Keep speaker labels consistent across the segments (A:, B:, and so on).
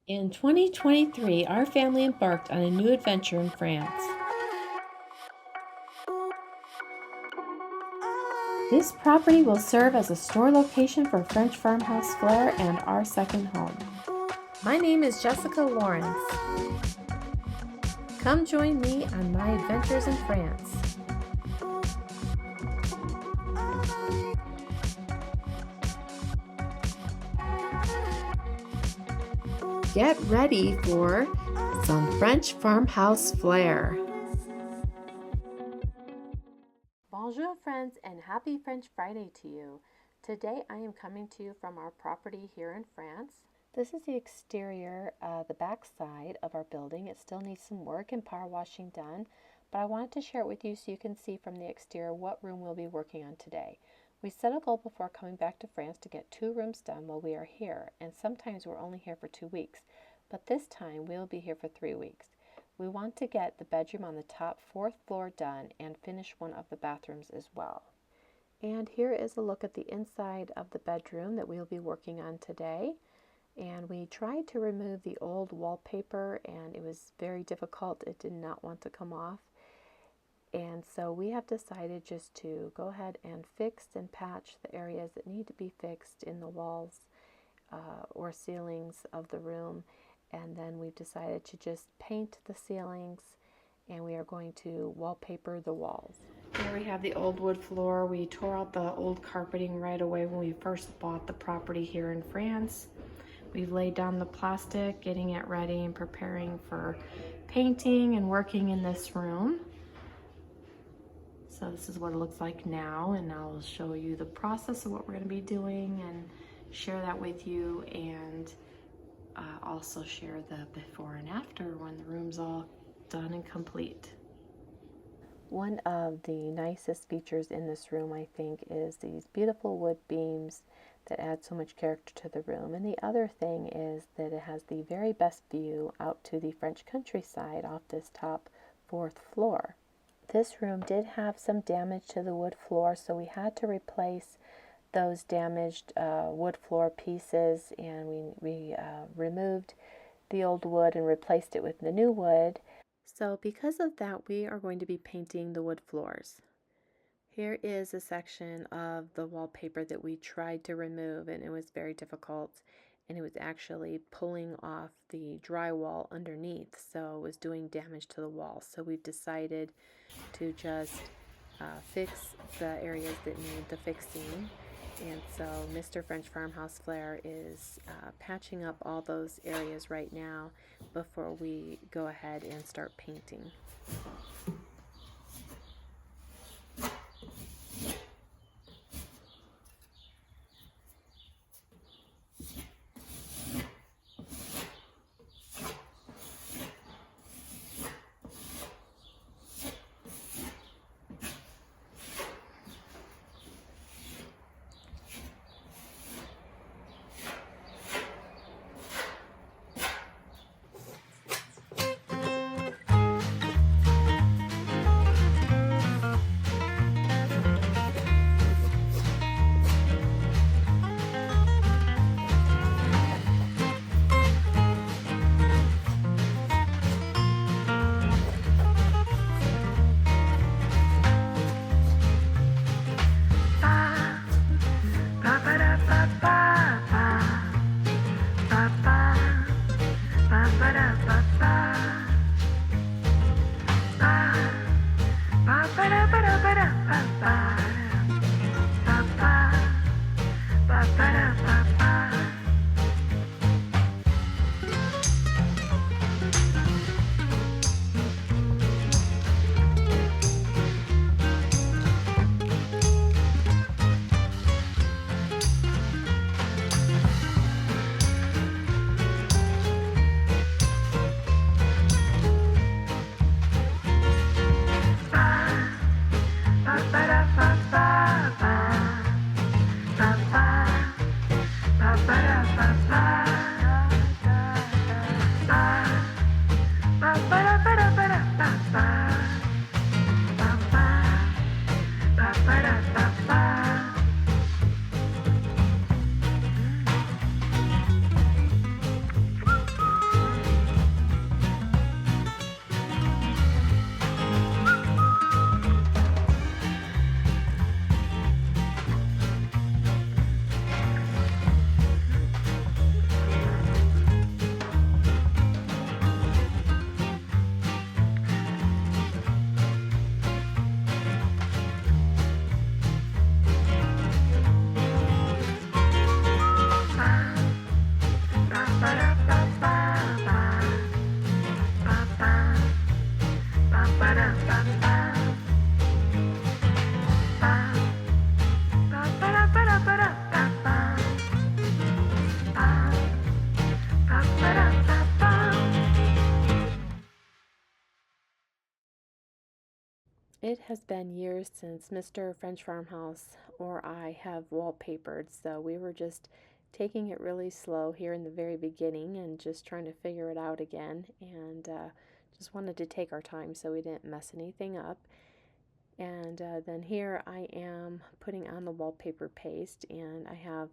A: In 2023, our family embarked on a new adventure in France. This property will serve as a store location for French farmhouse flair and our second home. My name is Jessica Lawrence. Come join me on my adventures in France. Get ready for some French farmhouse flair. Bonjour friends, and happy French Friday to you. Today I am coming to you from our property here in France. This is the exterior, the back side of our building. It still needs some work and power washing done, but I wanted to share it with you so you can see from the exterior what room we'll be working on today. We set a goal before coming back to France to get 2 rooms done while we are here, and sometimes we're only here for 2 weeks, but this time we'll be here for 3 weeks. We want to get the bedroom on the top 4th floor done and finish one of the bathrooms as well. And here is a look at the inside of the bedroom that we'll be working on today. And we tried to remove the old wallpaper and it was very difficult. It did not want to come off. And so we have decided just to go ahead and fix and patch the areas that need to be fixed in the walls or ceilings of the room. And then we've decided to just paint the ceilings and we are going to wallpaper the walls. Here we have the old wood floor. We tore out the old carpeting right away when we first bought the property here in France. We've laid down the plastic, getting it ready and preparing for painting and working in this room. So this is what it looks like now, and I'll show you the process of what we're going to be doing and share that with you, and also share the before and after when the room's all done and complete. One of the nicest features in this room, I think, is these beautiful wood beams that add so much character to the room. And the other thing is that it has the very best view out to the French countryside off this top 4th floor. This room did have some damage to the wood floor, so we had to replace those damaged wood floor pieces, and we removed the old wood and replaced it with the new wood. So because of that, we are going to be painting the wood floors. Here is a section of the wallpaper that we tried to remove, and it was very difficult, and it was actually pulling off the drywall underneath, so it was doing damage to the wall. So we've decided to just fix the areas that need the fixing. And so Mr. French Farmhouse Flair is patching up all those areas right now before we go ahead and start painting. It has been years since Mr. French Farmhouse or I have wallpapered, so we were just taking it really slow here in the very beginning and just trying to figure it out again, and just wanted to take our time so we didn't mess anything up. And then here I am putting on the wallpaper paste, and I have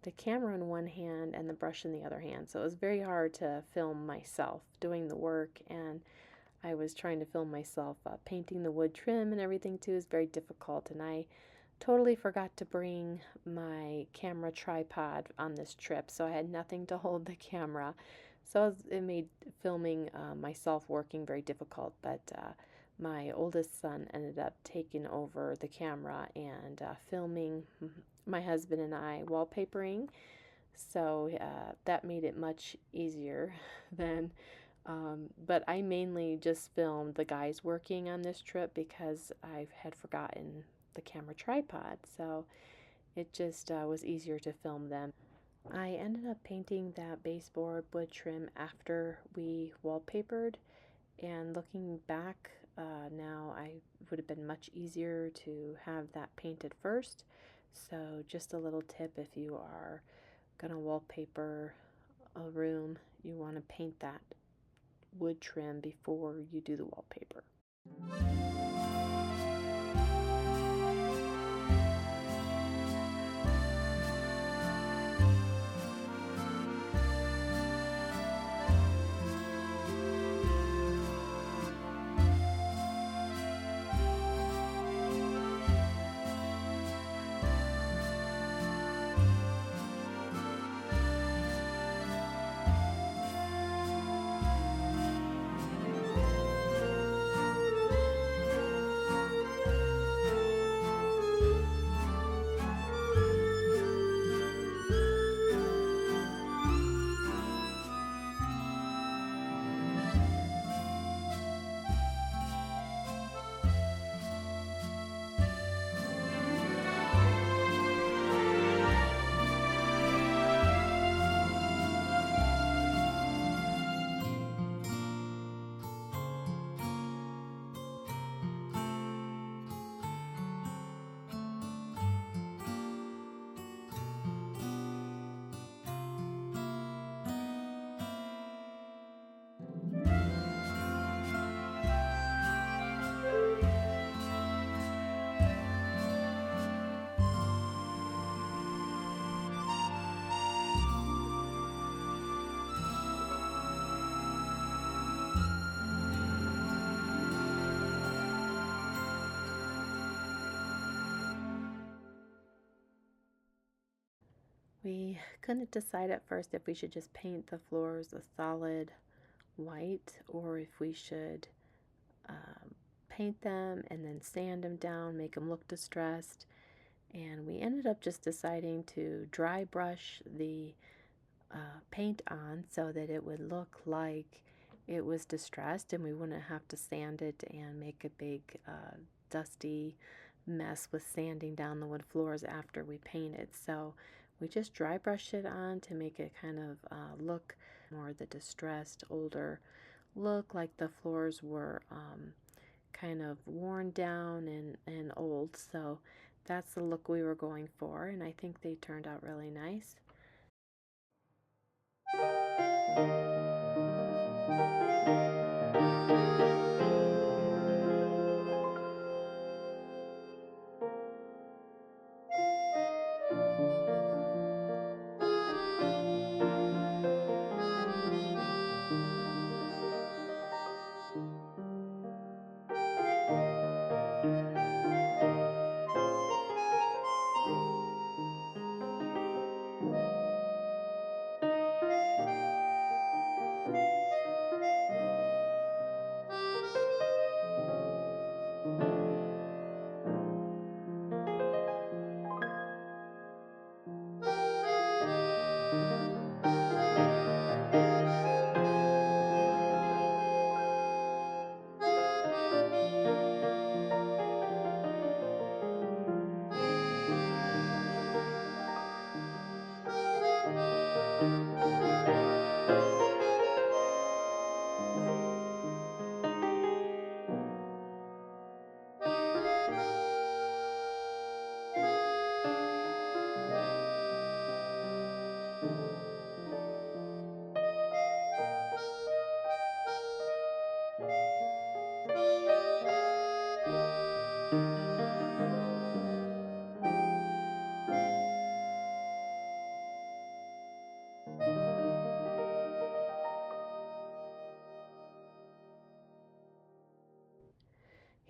A: the camera in one hand and the brush in the other hand, so it was very hard to film myself doing the work, and I was trying to film myself painting the wood trim and everything too. Is very difficult, and I totally forgot to bring my camera tripod on this trip, so I had nothing to hold the camera. So it made filming myself working very difficult, but my oldest son ended up taking over the camera and filming my husband and I wallpapering. So that made it much easier than but I mainly just filmed the guys working on this trip because I had forgotten the camera tripod, so it just was easier to film them. I ended up painting that baseboard wood trim after we wallpapered, and looking back now, I would have been much easier to have that painted first. So just a little tip: if you are gonna wallpaper a room, you want to paint that wood trim before you do the wallpaper. We couldn't decide at first if we should just paint the floors a solid white or if we should paint them and then sand them down, make them look distressed. And we ended up just deciding to dry brush the paint on so that it would look like it was distressed and we wouldn't have to sand it and make a big dusty mess with sanding down the wood floors after we painted. So we just dry brushed it on to make it kind of look more the distressed, older look, like the floors were kind of worn down and old. So that's the look we were going for, and I think they turned out really nice.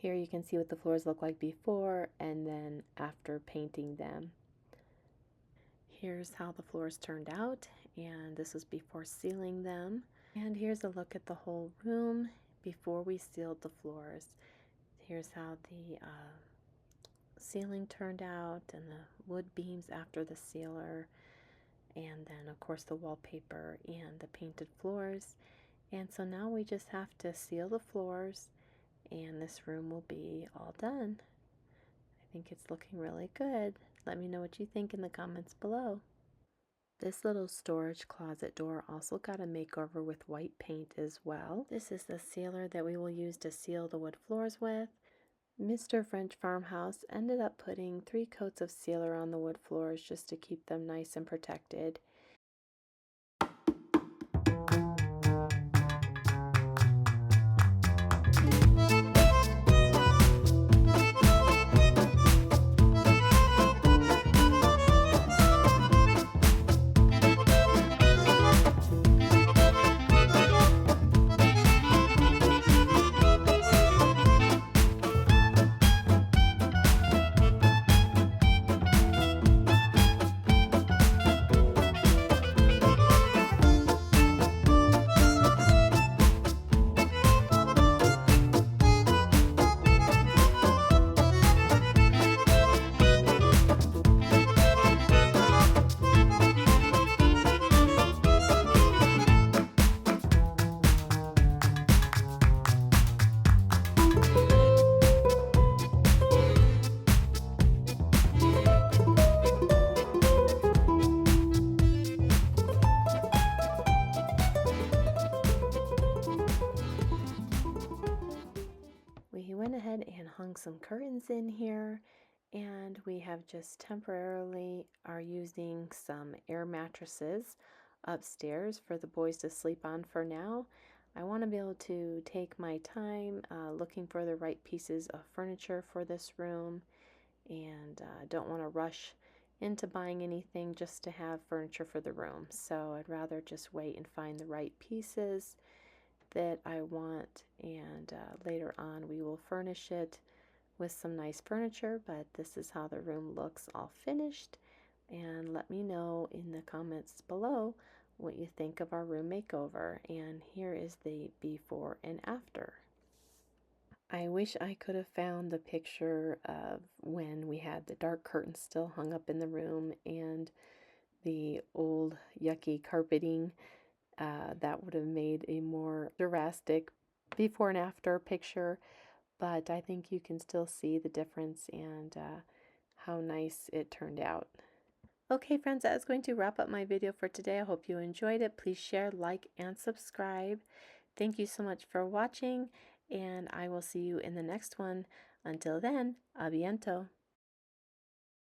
A: Here you can see what the floors look like before and then after painting them. Here's how the floors turned out, and this was before sealing them. And here's a look at the whole room before we sealed the floors. Here's how the ceiling turned out and the wood beams after the sealer, and then of course the wallpaper and the painted floors. And so now we just have to seal the floors and this room will be all done. I think it's looking really good. Let me know what you think in the comments below. This little storage closet door also got a makeover with white paint as well. This is the sealer that we will use to seal the wood floors with. Mr. French Farmhouse ended up putting 3 coats of sealer on the wood floors just to keep them nice and protected. We went ahead and hung some curtains in here, and we have just temporarily are using some air mattresses upstairs for the boys to sleep on for now. I want to be able to take my time looking for the right pieces of furniture for this room, and don't want to rush into buying anything just to have furniture for the room. So I'd rather just wait and find the right pieces that I want, and later on we will furnish it with some nice furniture. But this is how the room looks all finished, and let me know in the comments below what you think of our room makeover. And here is the before and after. I wish I could have found the picture of when we had the dark curtains still hung up in the room and the old yucky carpeting. That would have made a more drastic before and after picture, but I think you can still see the difference and how nice it turned out. Okay friends, that is going to wrap up my video for today. I hope you enjoyed it. Please share, like, and subscribe. Thank you so much for watching, and I will see you in the next one. Until then, a biento.